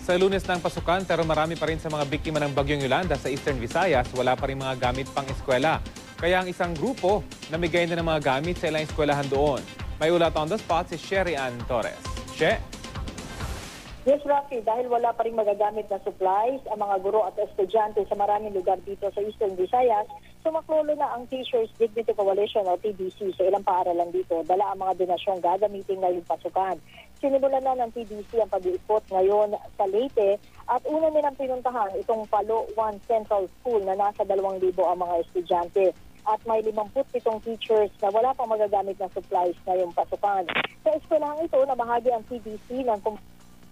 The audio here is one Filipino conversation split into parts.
Sa Lunes ng pasukan pero marami pa rin sa mga biktima ng Bagyong Yolanda sa Eastern Visayas wala pa rin mga gamit pang eskwela. Kaya ang isang grupo namigay na ng mga gamit sa ilang eskwelahan doon. May ulat on the spot si Sherry Ann Torres. She? Yes, Rafi, dahil wala pa rin magagamit na supplies, ang mga guro at estudyante sa maraming lugar dito sa Eastern Visayas, sumaklolo na ang Teachers Dignity Coalition o TDC sa ilang paaralan dito. Dala ang mga donasyong gagamitin ngayong pasukan. Sinimulan na ng TDC ang pag-iikot ngayon sa Leyte at una nilang pinuntahan itong Palo 1 Central School na nasa 2,000 ang mga estudyante. At may 57 teachers na wala pang magagamit na supplies ngayong pasukan. Sa eskwelahang ito, namahagi ang TDC ng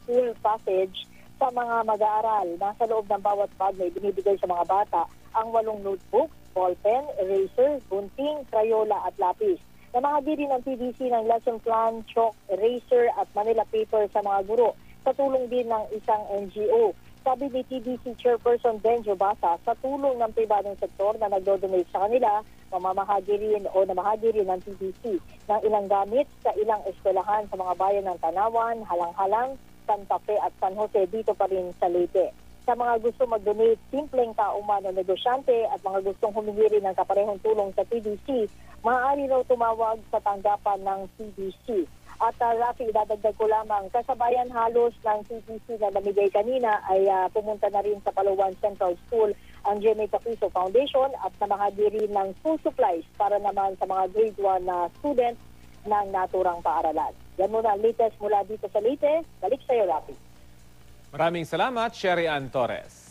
school passage sa mga mag-aaral. Nasa loob ng bawat bag may binibigay sa mga bata ang 8 notebooks, ballpen, eraser, gunting, crayola at lapis. Namahagi rin ang TDC ng lesson plan, chalk, eraser at Manila paper sa mga guro sa tulong din ng isang NGO. Sabi ni TDC Chairperson Benjo Basa, sa tulong ng pribadong sektor na nagdo-donate sa kanila, namahagi rin ng TDC ng ilang gamit sa ilang eskwelahan sa mga bayan ng Tanawan, Halang-Halang, Santa Fe at San Jose dito pa rin sa Leyte. Sa mga gusto mag-donate, simpleng kauman o negosyante at mga gustong humingi rin ng kaparehong tulong sa TDC, maaari raw tumawag sa tanggapan ng TDC. At Rafi, idadagdag ko lamang, kasabayan halos ng TDC na namigay kanina ay pumunta na rin sa Palawan Central School ang GMA Capiso Foundation at namahagi rin ng school supplies para naman sa mga grade 1 na students ng naturang paaralan. Yan muna ang latest mula dito sa Leyte. Balik sa iyo, Rafi. Maraming salamat, Sherry Ann Torres.